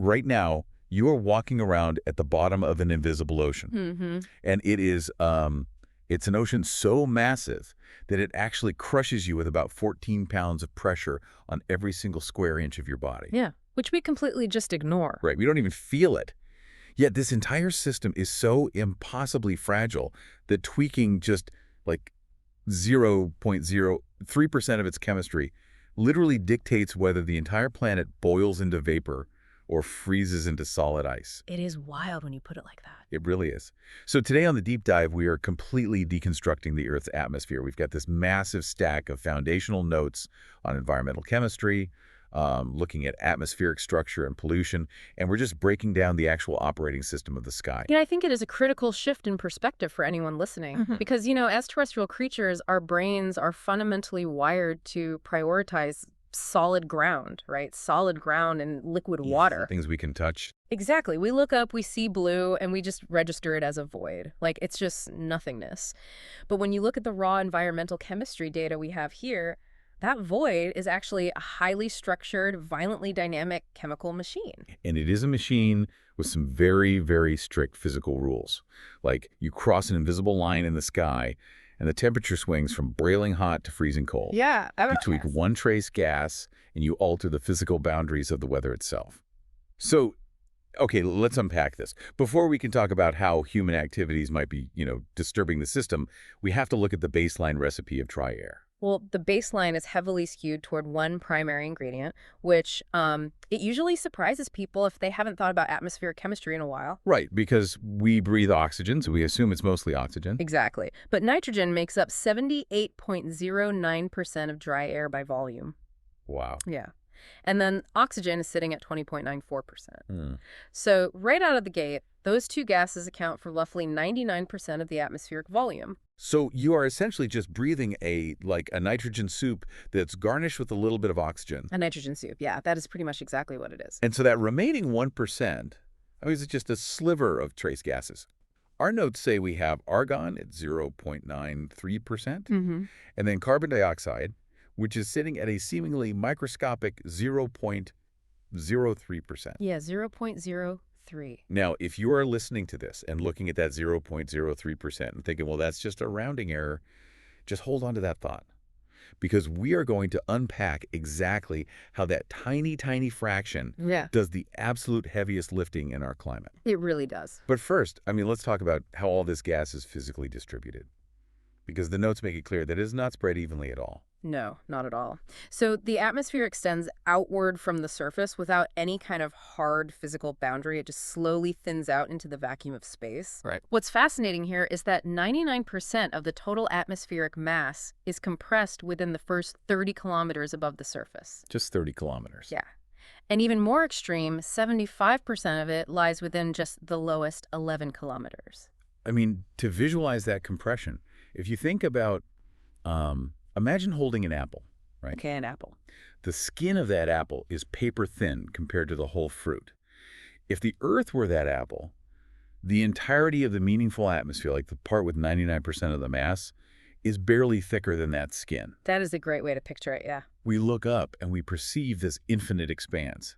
right now, you are walking around at the bottom of an invisible ocean. And it is, it's an ocean so massive that it actually crushes you with about 14 pounds of pressure on every single square inch of your body. Yeah, which we completely just ignore. Right, we don't even feel it. Yet this entire system is so impossibly fragile that tweaking just like 0.03% of its chemistry literally dictates whether the entire planet boils into vapor or freezes into solid ice. It is wild when you put it like that. It really is. So today on the Deep Dive, we are completely deconstructing the Earth's atmosphere. We've got this massive stack of foundational notes on environmental chemistry, looking at atmospheric structure and pollution, and we're just breaking down the actual operating system of the sky. I think it is a critical shift in perspective for anyone listening. Because, as terrestrial creatures, our brains are fundamentally wired to prioritize solid ground, right? Solid ground and liquid water. Things we can touch. Exactly. We look up, we see blue, and we just register it as a void. Like, it's just nothingness. But when you look at the raw environmental chemistry data we have here, that void is actually a highly structured, violently dynamic chemical machine. And it is a machine with some very, very strict physical rules. Like, you cross an invisible line in the sky, and the temperature swings from boiling hot to freezing cold. Yeah. You tweak one trace gas, and you alter the physical boundaries of the weather itself. So, okay, let's unpack this. Before we can talk about how human activities might be, disturbing the system, we have to look at the baseline recipe of dry air. Well, the baseline is heavily skewed toward one primary ingredient, which it usually surprises people if they haven't thought about atmospheric chemistry in a while. Right, because we breathe oxygen, so we assume it's mostly oxygen. Exactly. But nitrogen makes up 78.09% of dry air by volume. Wow. Yeah. And then oxygen is sitting at 20.94%. So right out of the gate, those two gases account for roughly 99% of the atmospheric volume. So you are essentially just breathing a nitrogen soup that's garnished with a little bit of oxygen. A nitrogen soup, yeah. That is pretty much exactly what it is. And so that remaining 1%, is just a sliver of trace gases. Our notes say we have argon at 0.93%, and then carbon dioxide, which is sitting at a seemingly microscopic 0.03%. Yeah, 0.03. Now, if you are listening to this and looking at that 0.03% and thinking, well, that's just a rounding error, just hold on to that thought. Because we are going to unpack exactly how that tiny, tiny fraction does the absolute heaviest lifting in our climate. It really does. But first, let's talk about how all this gas is physically distributed. Because the notes make it clear that it is not spread evenly at all. No, not at all. So the atmosphere extends outward from the surface without any kind of hard physical boundary. It just slowly thins out into the vacuum of space. Right. What's fascinating here is that 99% of the total atmospheric mass is compressed within the first 30 kilometers above the surface. Just 30 kilometers. Yeah. And even more extreme, 75% of it lies within just the lowest 11 kilometers. To visualize that compression, if you think about, imagine holding an apple, right? Okay, an apple. The skin of that apple is paper thin compared to the whole fruit. If the Earth were that apple, the entirety of the meaningful atmosphere, like the part with 99% of the mass, is barely thicker than that skin. That is a great way to picture it, yeah. We look up and we perceive this infinite expanse.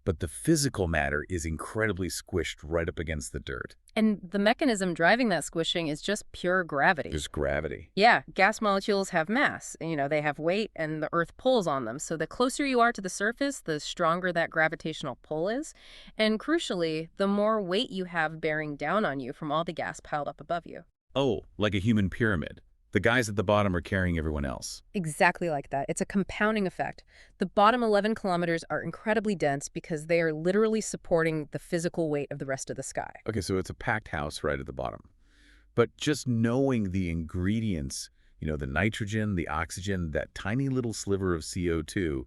But the physical matter is incredibly squished right up against the dirt. And the mechanism driving that squishing is just pure gravity. Just gravity. Yeah, gas molecules have mass. They have weight, and the Earth pulls on them. So the closer you are to the surface, the stronger that gravitational pull is. And crucially, the more weight you have bearing down on you from all the gas piled up above you. Oh, like a human pyramid. The guys at the bottom are carrying everyone else. Exactly like that. It's a compounding effect. The bottom 11 kilometers are incredibly dense because they are literally supporting the physical weight of the rest of the sky. Okay, so it's a packed house right at the bottom. But just knowing the ingredients, the nitrogen, the oxygen, that tiny little sliver of CO2,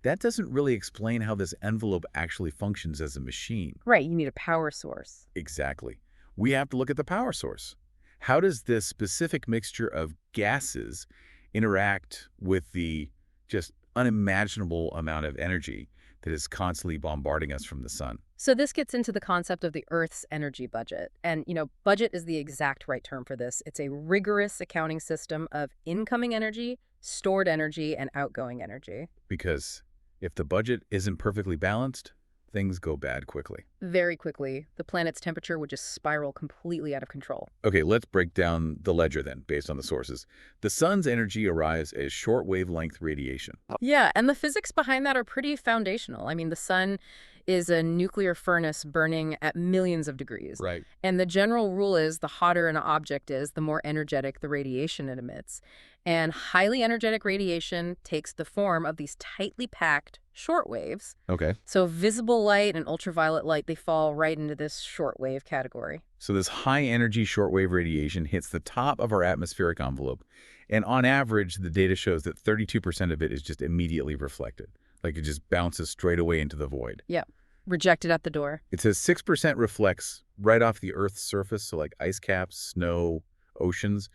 that doesn't really explain how this envelope actually functions as a machine. Right, you need a power source. Exactly. We have to look at the power source. How does this specific mixture of gases interact with the just unimaginable amount of energy that is constantly bombarding us from the sun? So this gets into the concept of the Earth's energy budget. And, budget is the exact right term for this. It's a rigorous accounting system of incoming energy, stored energy, and outgoing energy. Because if the budget isn't perfectly balanced, things go bad quickly. Very quickly, the planet's temperature would just spiral completely out of control. Okay, let's break down the ledger then, based on the sources. The sun's energy arrives as short wavelength radiation. Yeah, and the physics behind that are pretty foundational. I mean, the sun is a nuclear furnace burning at millions of degrees. Right. And the general rule is the hotter an object is, the more energetic the radiation it emits. And highly energetic radiation takes the form of these tightly packed short waves. Okay. So visible light and ultraviolet light, they fall right into this shortwave category. So this high-energy shortwave radiation hits the top of our atmospheric envelope, and on average, the data shows that 32% of it is just immediately reflected. Like it just bounces straight away into the void. Yeah, rejected at the door. It says 6% reflects right off the Earth's surface, so like ice caps, snow, oceans,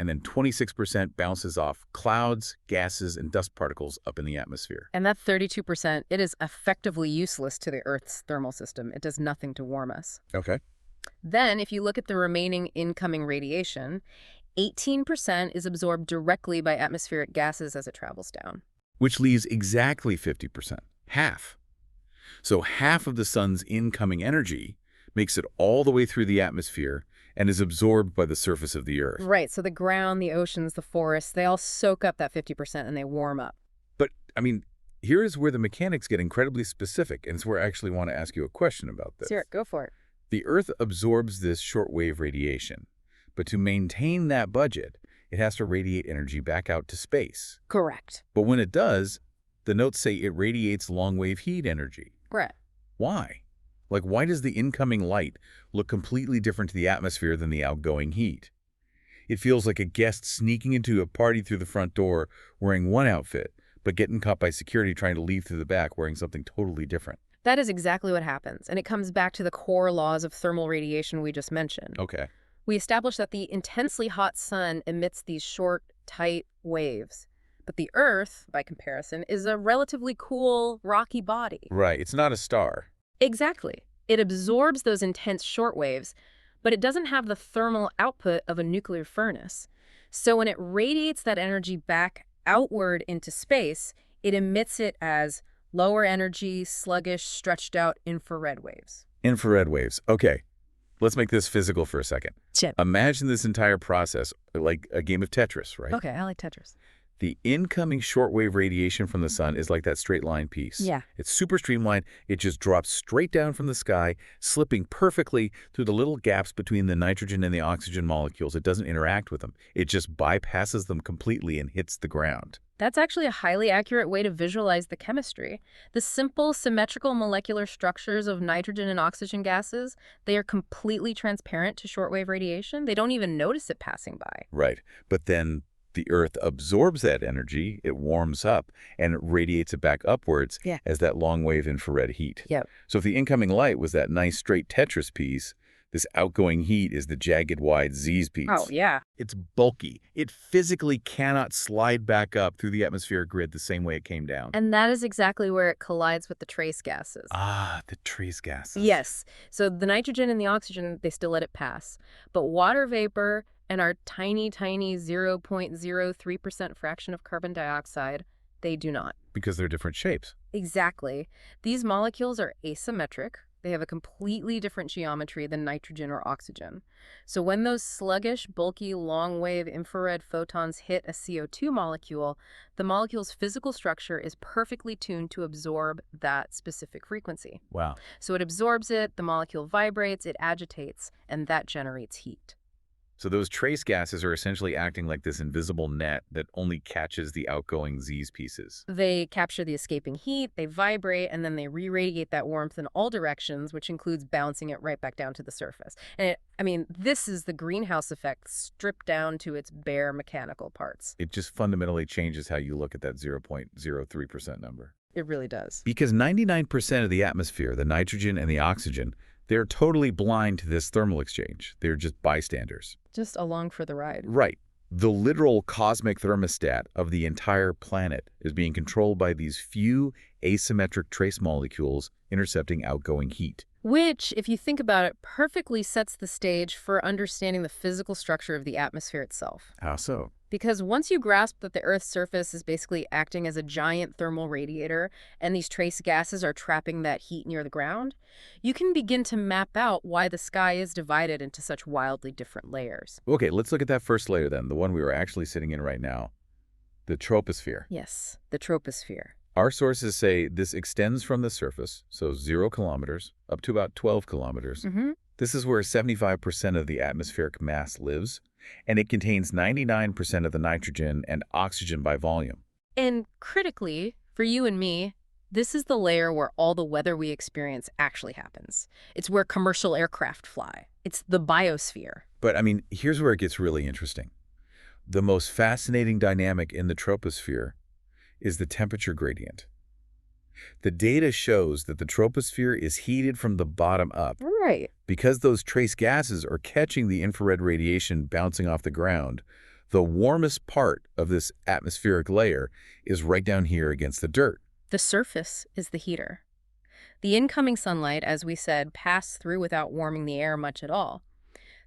and then 26% bounces off clouds, gases, and dust particles up in the atmosphere. And that 32%, it is effectively useless to the Earth's thermal system. It does nothing to warm us. Okay. Then, if you look at the remaining incoming radiation, 18% is absorbed directly by atmospheric gases as it travels down. Which leaves exactly 50%, half. So half of the sun's incoming energy makes it all the way through the atmosphere and is absorbed by the surface of the Earth. Right, so the ground, the oceans, the forests, they all soak up that 50% and they warm up. But, I mean, here is where the mechanics get incredibly specific, and it's where I actually want to ask you a question about this. Sure, go for it. The Earth absorbs this shortwave radiation, but to maintain that budget, it has to radiate energy back out to space. Correct. But when it does, the notes say it radiates long-wave heat energy. Right. Why? Like, why does the incoming light look completely different to the atmosphere than the outgoing heat? It feels like a guest sneaking into a party through the front door wearing one outfit, but getting caught by security trying to leave through the back wearing something totally different. That is exactly what happens, and it comes back to the core laws of thermal radiation we just mentioned. Okay. We established that the intensely hot sun emits these short, tight waves. But the Earth, by comparison, is a relatively cool, rocky body. Right. It's not a star. Exactly. It absorbs those intense short waves, but it doesn't have the thermal output of a nuclear furnace. So when it radiates that energy back outward into space, it emits it as lower energy, sluggish, stretched out infrared waves. Infrared waves. Okay. Let's make this physical for a second. Chip. Imagine this entire process like a game of Tetris, right? Okay, I like Tetris. The incoming shortwave radiation from the sun is like that straight line piece. Yeah. It's super streamlined. It just drops straight down from the sky, slipping perfectly through the little gaps between the nitrogen and the oxygen molecules. It doesn't interact with them. It just bypasses them completely and hits the ground. That's actually a highly accurate way to visualize the chemistry. The simple, symmetrical molecular structures of nitrogen and oxygen gases, they are completely transparent to shortwave radiation. They don't even notice it passing by. Right. But then the Earth absorbs that energy, it warms up, and it radiates it back upwards as that long-wave infrared heat. Yep. So if the incoming light was that nice straight Tetris piece, this outgoing heat is the jagged wide Z's piece. Oh, yeah. It's bulky. It physically cannot slide back up through the atmospheric grid the same way it came down. And that is exactly where it collides with the trace gases. Ah, the trace gases. Yes. So the nitrogen and the oxygen, they still let it pass. But water vapor and our tiny, tiny 0.03% fraction of carbon dioxide, they do not. Because they're different shapes. Exactly. These molecules are asymmetric. They have a completely different geometry than nitrogen or oxygen. So when those sluggish, bulky, long-wave infrared photons hit a CO2 molecule, the molecule's physical structure is perfectly tuned to absorb that specific frequency. Wow. So it absorbs it, the molecule vibrates, it agitates, and that generates heat. So those trace gases are essentially acting like this invisible net that only catches the outgoing Z's pieces. They capture the escaping heat, they vibrate, and then they re-radiate that warmth in all directions, which includes bouncing it right back down to the surface. And this is the greenhouse effect stripped down to its bare mechanical parts. It just fundamentally changes how you look at that 0.03% number. It really does. Because 99% of the atmosphere, the nitrogen and the oxygen, they're totally blind to this thermal exchange. They're just bystanders. Just along for the ride. Right. The literal cosmic thermostat of the entire planet is being controlled by these few asymmetric trace molecules intercepting outgoing heat. Which, if you think about it, perfectly sets the stage for understanding the physical structure of the atmosphere itself. How so? Because once you grasp that the Earth's surface is basically acting as a giant thermal radiator and these trace gases are trapping that heat near the ground, you can begin to map out why the sky is divided into such wildly different layers. Okay, let's look at that first layer then, the one we were actually sitting in right now, the troposphere. Yes, the troposphere. Our sources say this extends from the surface, so 0 kilometers, up to about 12 kilometers. This is where 75% of the atmospheric mass lives, and it contains 99% of the nitrogen and oxygen by volume. And critically, for you and me, this is the layer where all the weather we experience actually happens. It's where commercial aircraft fly. It's the biosphere. But, I mean, here's where it gets really interesting. The most fascinating dynamic in the troposphere is the temperature gradient. The data shows that the troposphere is heated from the bottom up. Right. Because those trace gases are catching the infrared radiation bouncing off the ground, the warmest part of this atmospheric layer is right down here against the dirt. The surface is the heater. The incoming sunlight, as we said, passed through without warming the air much at all.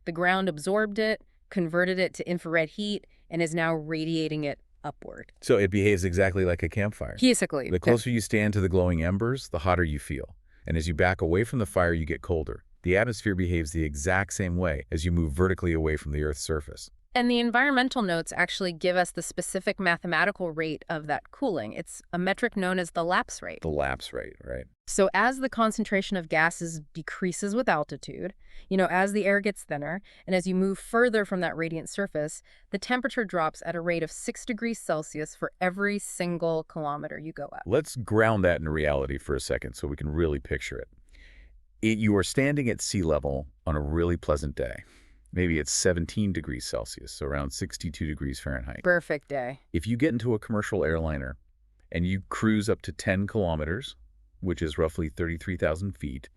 The ground absorbed it, converted it to infrared heat, and is now radiating it upward. So it behaves exactly like a campfire. Basically. The closer you stand to the glowing embers, the hotter you feel. And as you back away from the fire, you get colder. The atmosphere behaves the exact same way as you move vertically away from the Earth's surface. And the environmental notes actually give us the specific mathematical rate of that cooling. It's a metric known as the lapse rate. The lapse rate, right? So as the concentration of gases decreases with altitude, as the air gets thinner, and as you move further from that radiant surface, the temperature drops at a rate of 6 degrees Celsius for every single kilometer you go up. Let's ground that in reality for a second so we can really picture it. You are standing at sea level on a really pleasant day. Maybe it's 17 degrees Celsius, so around 62 degrees Fahrenheit. Perfect day. If you get into a commercial airliner and you cruise up to 10 kilometers, which is roughly 33,000 feet,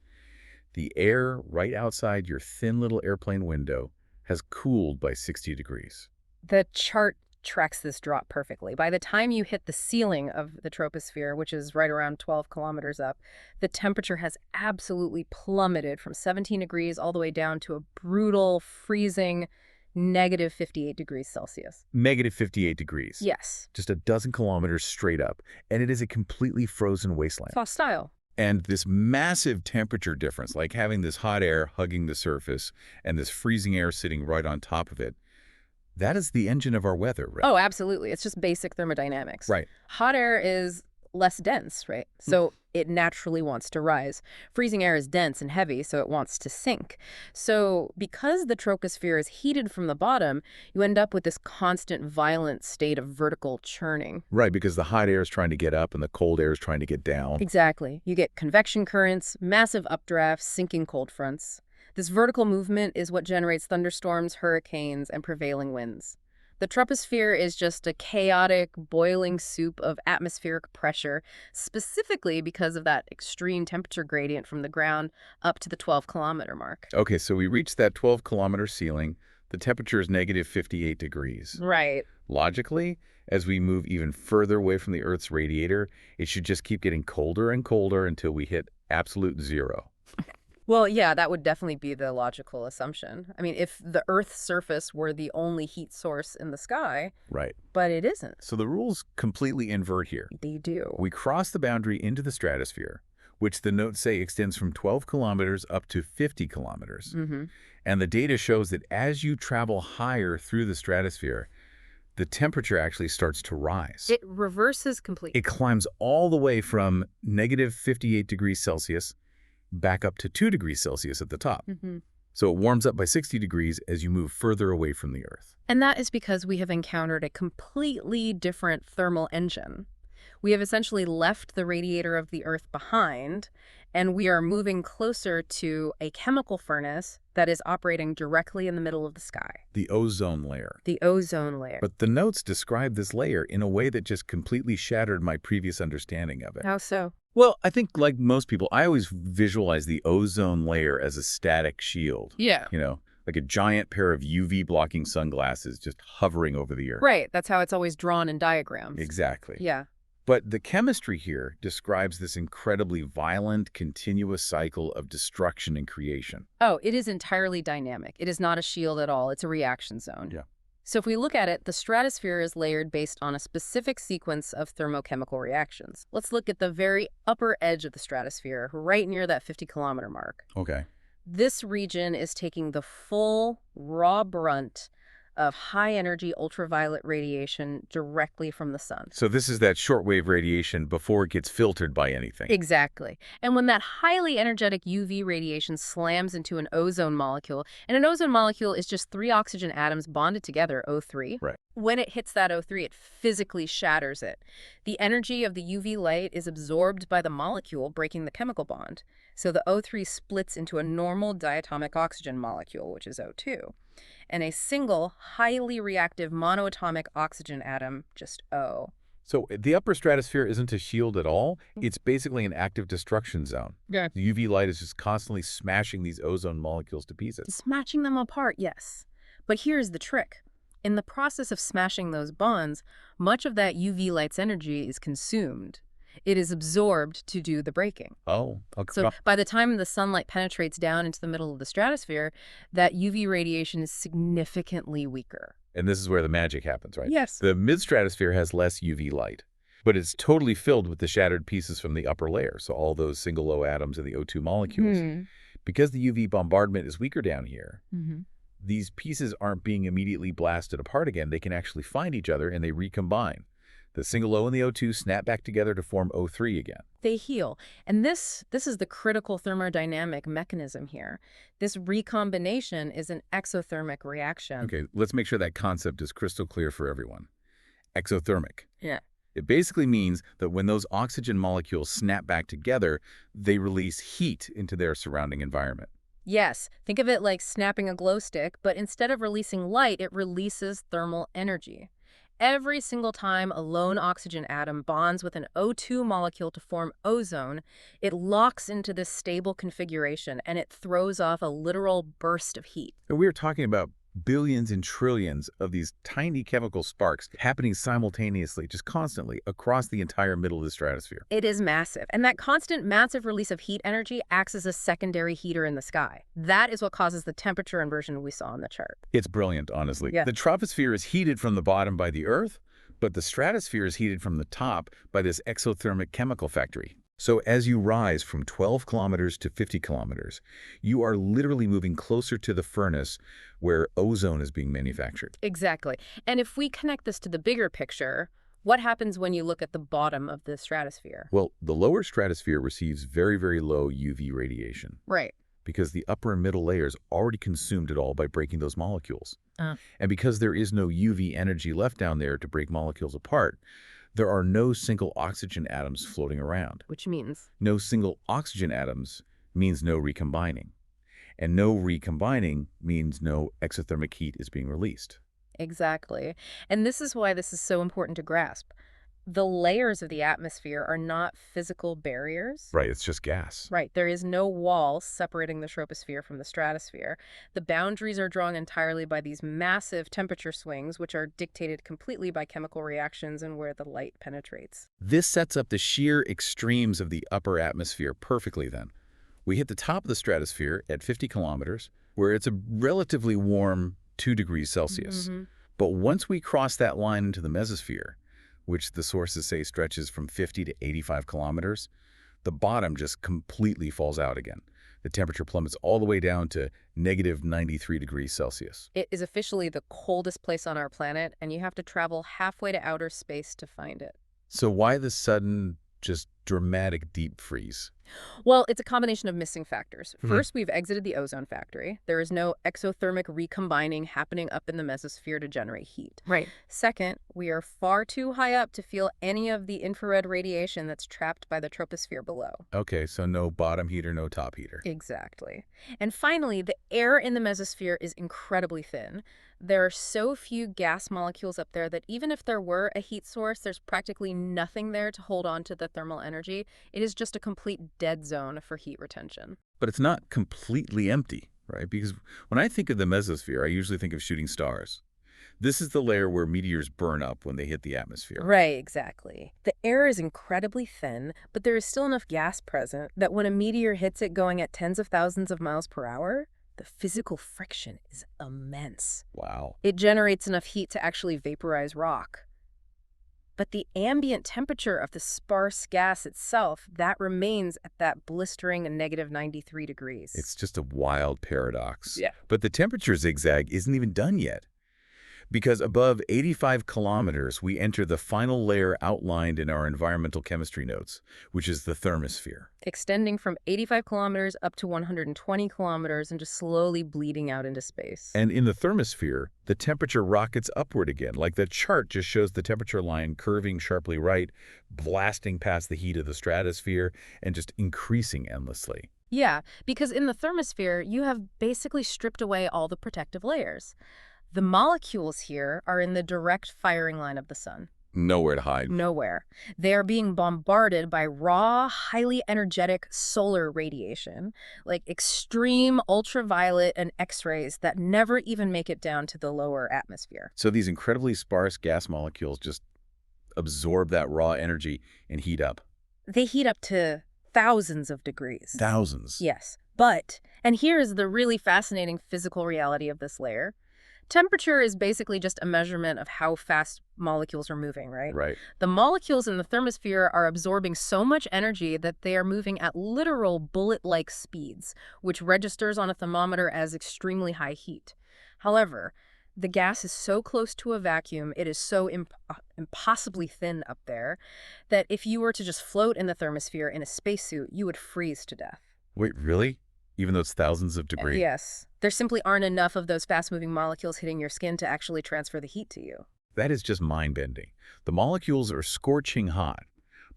the air right outside your thin little airplane window has cooled by 60 degrees. The chart tracks this drop perfectly. By the time you hit the ceiling of the troposphere, which is right around 12 kilometers up, the temperature has absolutely plummeted from 17 degrees all the way down to a brutal, freezing negative 58 degrees Celsius. Negative 58 degrees. Yes. Just a dozen kilometers straight up, and it is a completely frozen wasteland. Hostile. And this massive temperature difference, like having this hot air hugging the surface and this freezing air sitting right on top of it, that is the engine of our weather, right? Oh, absolutely. It's just basic thermodynamics. Right. Hot air is less dense, right? So it naturally wants to rise. Freezing air is dense and heavy, so it wants to sink. So because the troposphere is heated from the bottom, you end up with this constant violent state of vertical churning. Right, because the hot air is trying to get up and the cold air is trying to get down. Exactly. You get convection currents, massive updrafts, sinking cold fronts. This vertical movement is what generates thunderstorms, hurricanes, and prevailing winds. The troposphere is just a chaotic, boiling soup of atmospheric pressure, specifically because of that extreme temperature gradient from the ground up to the 12-kilometer mark. Okay, so we reached that 12-kilometer ceiling. The temperature is negative 58 degrees. Right. Logically, as we move even further away from the Earth's radiator, it should just keep getting colder and colder until we hit absolute zero. Well, yeah, that would definitely be the logical assumption. I mean, if the Earth's surface were the only heat source in the sky. Right. But it isn't. So the rules completely invert here. They do. We cross the boundary into the stratosphere, which the notes say extends from 12 kilometers up to 50 kilometers. And the data shows that as you travel higher through the stratosphere, the temperature actually starts to rise. It reverses completely. It climbs all the way from negative 58 degrees Celsius back up to 2 degrees Celsius at the top. So it warms up by 60 degrees as you move further away from the Earth. And that is because we have encountered a completely different thermal engine. We have essentially left the radiator of the Earth behind, and we are moving closer to a chemical furnace that is operating directly in the middle of the sky. The ozone layer. The ozone layer. But the notes describe this layer in a way that just completely shattered my previous understanding of it. How so? Well, I think like most people, I always visualize the ozone layer as a static shield. Yeah. Like a giant pair of UV blocking sunglasses just hovering over the Earth. Right. That's how it's always drawn in diagrams. Exactly. Yeah. But the chemistry here describes this incredibly violent, continuous cycle of destruction and creation. Oh, it is entirely dynamic. It is not a shield at all. It's a reaction zone. Yeah. So if we look at it, the stratosphere is layered based on a specific sequence of thermochemical reactions. Let's look at the very upper edge of the stratosphere, right near that 50-kilometer mark. Okay. This region is taking the full, raw brunt of high-energy ultraviolet radiation directly from the sun. So this is that shortwave radiation before it gets filtered by anything. Exactly. And when that highly energetic UV radiation slams into an ozone molecule, and an ozone molecule is just 3 oxygen atoms bonded together, O3. Right. When it hits that O3, it physically shatters it. The energy of the UV light is absorbed by the molecule, breaking the chemical bond. So the O3 splits into a normal diatomic oxygen molecule, which is O2, and a single, highly reactive monoatomic oxygen atom, just O. So the upper stratosphere isn't a shield at all. It's basically an active destruction zone. Yeah. The UV light is just constantly smashing these ozone molecules to pieces. Smashing them apart, yes. But here's the trick. In the process of smashing those bonds, much of that UV light's energy is consumed. It is absorbed to do the breaking. Oh, So by the time the sunlight penetrates down into the middle of the stratosphere, that UV radiation is significantly weaker. and this is where the magic happens, right? Yes. The mid-stratosphere has less UV light, but it's totally filled with the shattered pieces from the upper layer, so all those single O atoms and the O2 molecules. Because the UV bombardment is weaker down here, these pieces aren't being immediately blasted apart again. They can actually find each other and they recombine. The single O and the O2 snap back together to form O3 again. They heal. And this is the critical thermodynamic mechanism here. This recombination is an exothermic reaction. Okay, let's make sure that concept is crystal clear for everyone. Exothermic. Yeah. It basically means that when those oxygen molecules snap back together, they release heat into their surrounding environment. Yes, think of it like snapping a glow stick, but instead of releasing light, it releases thermal energy. Every single time a lone oxygen atom bonds with an O2 molecule to form ozone, it locks into this stable configuration and it throws off a literal burst of heat. And we're talking about billions and trillions of these tiny chemical sparks happening simultaneously, just constantly, across the entire middle of the stratosphere. It is massive, and that constant massive release of heat energy acts as a secondary heater in the sky. That is what causes the temperature inversion we saw on the chart. It's brilliant, honestly. Yeah. The troposphere is heated from the bottom by the Earth, but the stratosphere is heated from the top by this exothermic chemical factory. So as you rise from 12 kilometers to 50 kilometers, you are literally moving closer to the furnace where ozone is being manufactured. Exactly. And if we connect this to the bigger picture, what happens when you look at the bottom of the stratosphere? Well, the lower stratosphere receives very, very low UV radiation Right. because the upper and middle layers already consumed it all by breaking those molecules. And because there is no UV energy left down there to break molecules apart, there are no single oxygen atoms floating around. Which means? No single oxygen atoms means no recombining. And no recombining means no exothermic heat is being released. Exactly. And this is why this is so important to grasp. The layers of the atmosphere are not physical barriers. Right, it's just gas. Right. There is no wall separating the troposphere from the stratosphere. The boundaries are drawn entirely by these massive temperature swings, which are dictated completely by chemical reactions and where the light penetrates. This sets up the sheer extremes of the upper atmosphere perfectly then. We hit the top of the stratosphere at 50 kilometers, where it's a relatively warm 2 degrees Celsius. But once we cross that line into the mesosphere, which the sources say stretches from 50 to 85 kilometers, the bottom just completely falls out again. The temperature plummets all the way down to negative 93 degrees Celsius. It is officially the coldest place on our planet, and you have to travel halfway to outer space to find it. So why the sudden, just dramatic deep freeze? Well, it's a combination of missing factors. First, we've exited the ozone factory. There is no exothermic recombining happening up in the mesosphere to generate heat. Right. Second, we are far too high up to feel any of the infrared radiation that's trapped by the troposphere below. Okay, so no bottom heater, no top heater. Exactly. And finally, the air in the mesosphere is incredibly thin. There are so few gas molecules up there that even if there were a heat source, there's practically nothing there to hold on to the thermal energy. It is just a complete dead zone for heat retention. But it's not completely empty, right? Because when I think of the mesosphere, I usually think of shooting stars. This is the layer where meteors burn up when they hit the atmosphere. Right, exactly. The air is incredibly thin, but there is still enough gas present that when a meteor hits it going at tens of thousands of miles per hour, the physical friction is immense. Wow. It generates enough heat to actually vaporize rock. But the ambient temperature of the sparse gas itself, that remains at that blistering -93 degrees. It's just a wild paradox. Yeah. But the temperature zigzag isn't even done yet. Because above 85 kilometers, we enter the final layer outlined in our environmental chemistry notes, which is the thermosphere. Extending from 85 kilometers up to 120 kilometers and just slowly bleeding out into space. And in the thermosphere, the temperature rockets upward again, like the chart just shows the temperature line curving sharply right, blasting past the heat of the stratosphere, and just increasing endlessly. Yeah, because in the thermosphere, you have basically stripped away all the protective layers. The molecules here are in the direct firing line of the sun. Nowhere to hide. Nowhere. They are being bombarded by raw, highly energetic solar radiation, like extreme ultraviolet and X-rays that never even make it down to the lower atmosphere. So these incredibly sparse gas molecules just absorb that raw energy and heat up. They heat up to thousands of degrees. Thousands. Yes. But, and here is the really fascinating physical reality of this layer. Temperature is basically just a measurement of how fast molecules are moving, right? Right. The molecules in the thermosphere are absorbing so much energy that they are moving at literal bullet-like speeds, which registers on a thermometer as extremely high heat. However, the gas is so close to a vacuum, it is so impossibly thin up there, that if you were to just float in the thermosphere in a spacesuit, you would freeze to death. Wait, really? Even though it's thousands of degrees? Yes. There simply aren't enough of those fast-moving molecules hitting your skin to actually transfer the heat to you. That is just mind-bending. The molecules are scorching hot,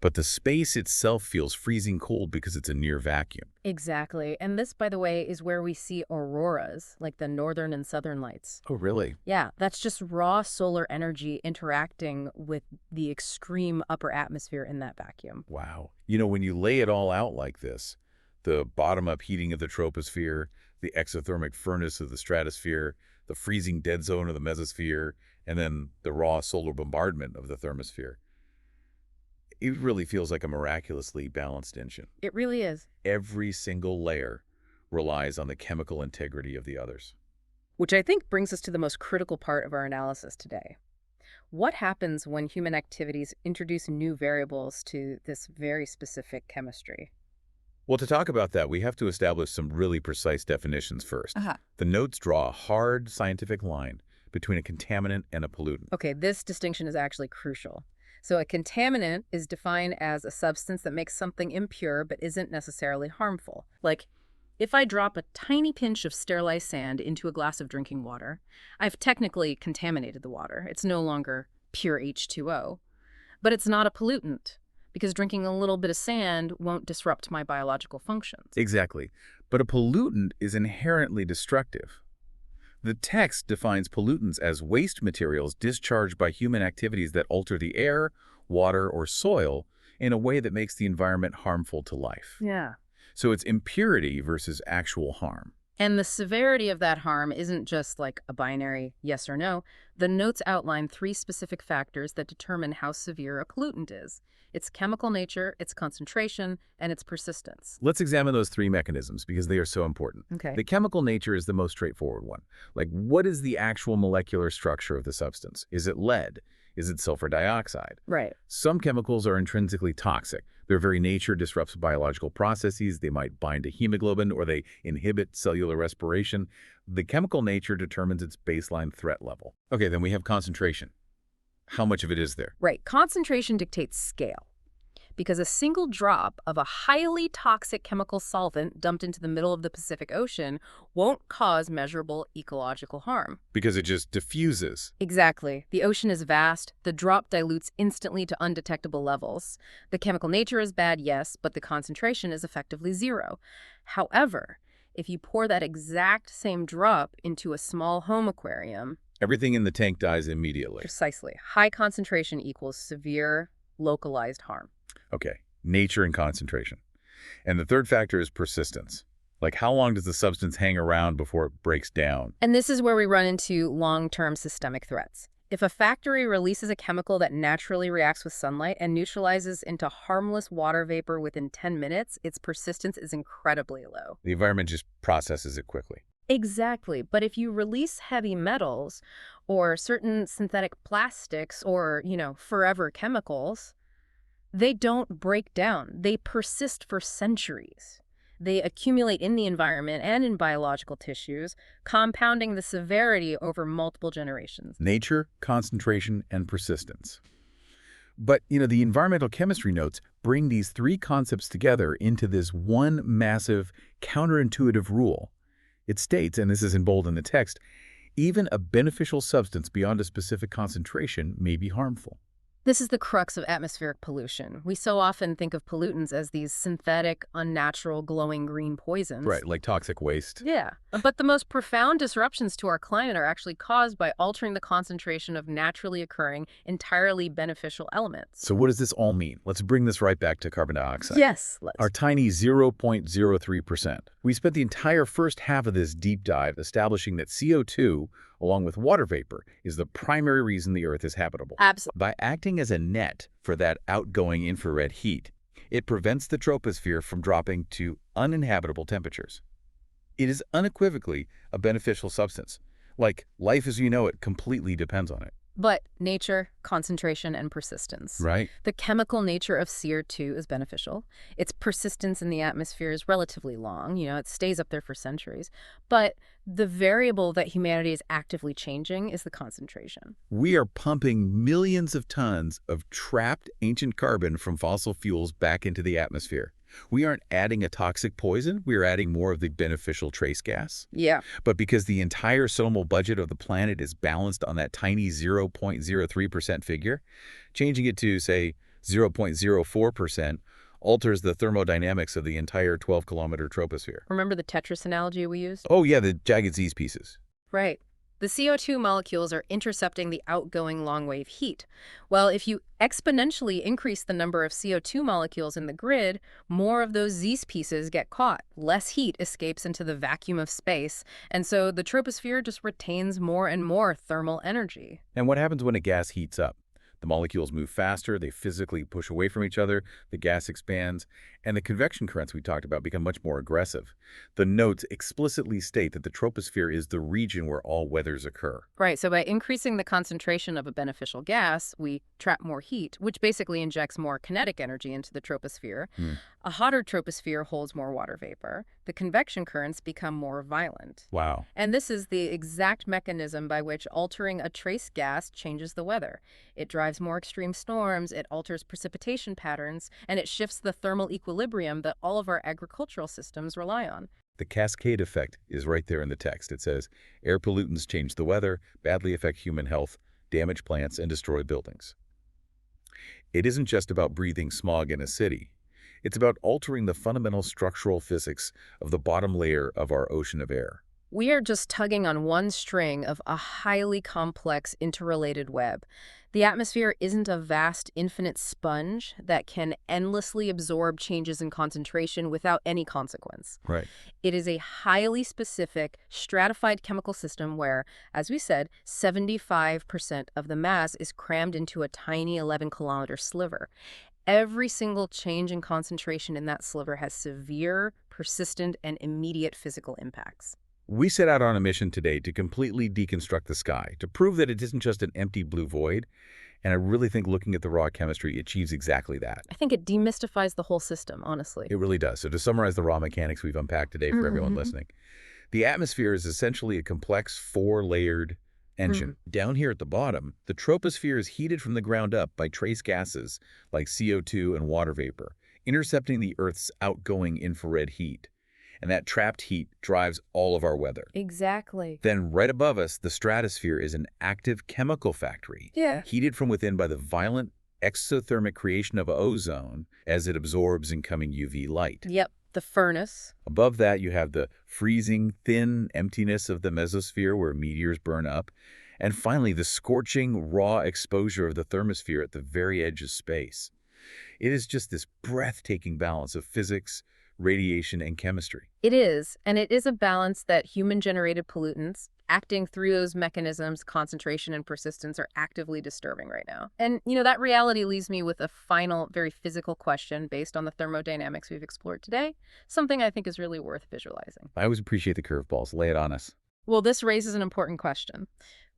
but the space itself feels freezing cold because it's a near vacuum. Exactly. And this, by the way, is where we see auroras, like the northern and southern lights. Oh, really? Yeah, that's just raw solar energy interacting with the extreme upper atmosphere in that vacuum. Wow. You know, when you lay it all out like this, the bottom-up heating of the troposphere, the exothermic furnace of the stratosphere, the freezing dead zone of the mesosphere, and then the raw solar bombardment of the thermosphere. It really feels like a miraculously balanced engine. It really is. Every single layer relies on the chemical integrity of the others. Which I think brings us to the most critical part of our analysis today. What happens when human activities introduce new variables to this very specific chemistry? Well, to talk about that, we have to establish some really precise definitions first. The notes draw a hard scientific line between a contaminant and a pollutant. Okay, this distinction is actually crucial. So a contaminant is defined as a substance that makes something impure but isn't necessarily harmful. Like, if I drop a tiny pinch of sterilized sand into a glass of drinking water, I've technically contaminated the water. It's no longer pure H2O. But it's not a pollutant, because drinking a little bit of sand won't disrupt my biological functions. Exactly. But a pollutant is inherently destructive. The text defines pollutants as waste materials discharged by human activities that alter the air, water, or soil in a way that makes the environment harmful to life. Yeah. So it's impurity versus actual harm. And the severity of that harm isn't just like a binary yes or no. The notes outline 3 specific factors that determine how severe a pollutant is: its chemical nature, its concentration, and its persistence. Let's examine those 3 mechanisms because they are so important. Okay. The chemical nature is the most straightforward one. Like, what is the actual molecular structure of the substance? Is it lead? Is it sulfur dioxide? Right. Some chemicals are intrinsically toxic. Their very nature disrupts biological processes. They might bind to hemoglobin or they inhibit cellular respiration. The chemical nature determines its baseline threat level. Okay, then we have concentration. How much of it is there? Right. Concentration dictates scale. Because a single drop of a highly toxic chemical solvent dumped into the middle of the Pacific Ocean won't cause measurable ecological harm. Because it just diffuses. Exactly. The ocean is vast. The drop dilutes instantly to undetectable levels. The chemical nature is bad, yes, but the concentration is effectively 0. However, if you pour that exact same drop into a small home aquarium, everything in the tank dies immediately. Precisely. High concentration equals severe, localized harm. Okay, nature and concentration. And the third factor is persistence. Like, how long does the substance hang around before it breaks down? And this is where we run into long-term systemic threats. If a factory releases a chemical that naturally reacts with sunlight and neutralizes into harmless water vapor within 10 minutes, its persistence is incredibly low. The environment just processes it quickly. Exactly. But if you release heavy metals or certain synthetic plastics or, forever chemicals, they don't break down. They persist for centuries. They accumulate in the environment and in biological tissues, compounding the severity over multiple generations. Nature, concentration, and persistence. But, the environmental chemistry notes bring these three concepts together into this one massive, counterintuitive rule. It states, and this is in bold in the text, even a beneficial substance beyond a specific concentration may be harmful. This is the crux of atmospheric pollution. We so often think of pollutants as these synthetic, unnatural, glowing green poisons. Right, like toxic waste. Yeah, but the most profound disruptions to our climate are actually caused by altering the concentration of naturally occurring, entirely beneficial elements. So what does this all mean? Let's bring this right back to carbon dioxide. Yes, let's. Our tiny 0.03%. We spent the entire first half of this deep dive establishing that CO2, along with water vapor, is the primary reason the Earth is habitable. Absolutely. By acting as a net for that outgoing infrared heat, it prevents the troposphere from dropping to uninhabitable temperatures. It is unequivocally a beneficial substance. Like, life as you know it completely depends on it. But nature, concentration, and persistence. Right. The chemical nature of CO2 is beneficial. Its persistence in the atmosphere is relatively long. It stays up there for centuries. But the variable that humanity is actively changing is the concentration. We are pumping millions of tons of trapped ancient carbon from fossil fuels back into the atmosphere. We aren't adding a toxic poison, we're adding more of the beneficial trace gas. Yeah. But because the entire solar budget of the planet is balanced on that tiny 0.03% figure, changing it to, say, 0.04% alters the thermodynamics of the entire 12-kilometer troposphere. Remember the Tetris analogy we used? Oh yeah, the jagged Z pieces. Right. The CO2 molecules are intercepting the outgoing long-wave heat. Well, if you exponentially increase the number of CO2 molecules in the grid, more of those Z pieces get caught. Less heat escapes into the vacuum of space, and so the troposphere just retains more and more thermal energy. And what happens when a gas heats up? The molecules move faster, they physically push away from each other, the gas expands, and the convection currents we talked about become much more aggressive. The notes explicitly state that the troposphere is the region where all weathers occur. Right, so by increasing the concentration of a beneficial gas, we trap more heat, which basically injects more kinetic energy into the troposphere. A hotter troposphere holds more water vapor. The convection currents become more violent. Wow. And this is the exact mechanism by which altering a trace gas changes the weather. It drives more extreme storms, it alters precipitation patterns, and it shifts the thermal equilibrium that all of our agricultural systems rely on. The cascade effect is right there in the text. It says, air pollutants change the weather, badly affect human health, damage plants, and destroy buildings. It isn't just about breathing smog in a city. It's about altering the fundamental structural physics of the bottom layer of our ocean of air. We are just tugging on one string of a highly complex, interrelated web. The atmosphere isn't a vast, infinite sponge that can endlessly absorb changes in concentration without any consequence. Right. It is a highly specific, stratified chemical system where, as we said, 75% of the mass is crammed into a tiny 11-kilometer sliver. Every single change in concentration in that sliver has severe, persistent, and immediate physical impacts. We set out on a mission today to completely deconstruct the sky, to prove that it isn't just an empty blue void, and I really think looking at the raw chemistry achieves exactly that. I think it demystifies the whole system, honestly. It really does. So to summarize the raw mechanics we've unpacked today for everyone listening, the atmosphere is essentially a complex four-layered engine. Down here at the bottom, the troposphere is heated from the ground up by trace gases like CO2 and water vapor, intercepting the Earth's outgoing infrared heat. And that trapped heat drives all of our weather. Exactly. Then right above us, the stratosphere is an active chemical factory, heated from within by the violent exothermic creation of ozone as it absorbs incoming UV light. Yep, the furnace. Above that, you have the freezing, thin emptiness of the mesosphere where meteors burn up. And finally, the scorching, raw exposure of the thermosphere at the very edge of space. It is just this breathtaking balance of physics, radiation, and chemistry. It is, and it is a balance that human-generated pollutants, acting through those mechanisms, concentration and persistence, are actively disturbing right now. And, that reality leaves me with a final, very physical question based on the thermodynamics we've explored today, something I think is really worth visualizing. I always appreciate the curveballs. Lay it on us. Well, this raises an important question.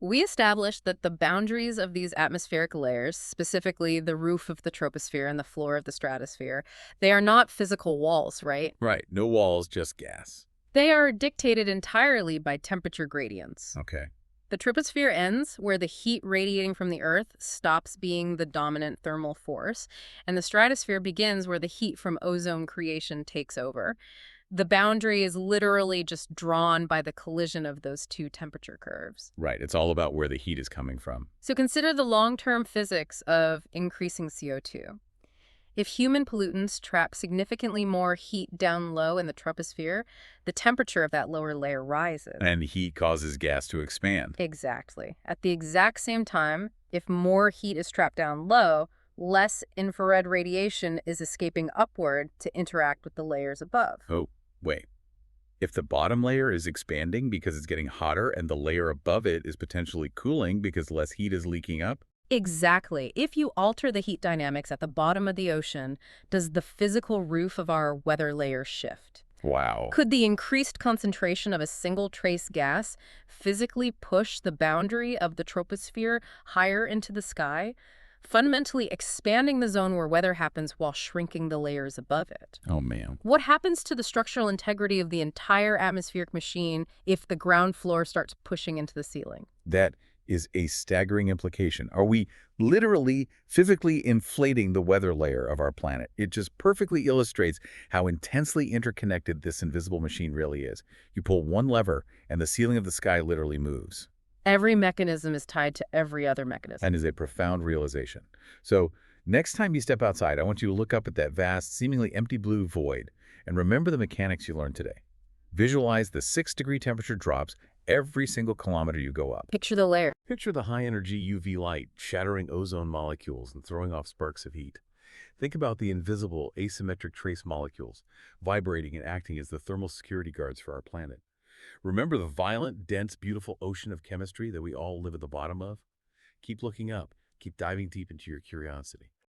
We established that the boundaries of these atmospheric layers, specifically the roof of the troposphere and the floor of the stratosphere, they are not physical walls, right? Right. No walls, just gas. They are dictated entirely by temperature gradients. Okay. The troposphere ends where the heat radiating from the Earth stops being the dominant thermal force, and the stratosphere begins where the heat from ozone creation takes over. The boundary is literally just drawn by the collision of those two temperature curves. Right. It's all about where the heat is coming from. So consider the long-term physics of increasing CO2. If human pollutants trap significantly more heat down low in the troposphere, the temperature of that lower layer rises. And heat causes gas to expand. Exactly. At the exact same time, if more heat is trapped down low, less infrared radiation is escaping upward to interact with the layers above. Oh, wait. If the bottom layer is expanding because it's getting hotter and the layer above it is potentially cooling because less heat is leaking up? Exactly. If you alter the heat dynamics at the bottom of the ocean, does the physical roof of our weather layer shift? Wow. Could the increased concentration of a single trace gas physically push the boundary of the troposphere higher into the sky, fundamentally expanding the zone where weather happens while shrinking the layers above it? Oh, man. What happens to the structural integrity of the entire atmospheric machine if the ground floor starts pushing into the ceiling? That is a staggering implication. Are we literally physically inflating the weather layer of our planet? It just perfectly illustrates how intensely interconnected this invisible machine really is. You pull one lever and the ceiling of the sky literally moves. Every mechanism is tied to every other mechanism. And is a profound realization. So next time you step outside, I want you to look up at that vast, seemingly empty blue void and remember the mechanics you learned today. Visualize the 6-degree temperature drops every single kilometer you go up. Picture the layer. Picture the high-energy UV light shattering ozone molecules and throwing off sparks of heat. Think about the invisible, asymmetric trace molecules, vibrating and acting as the thermal security guards for our planet. Remember the violent, dense, beautiful ocean of chemistry that we all live at the bottom of? Keep looking up. Keep diving deep into your curiosity.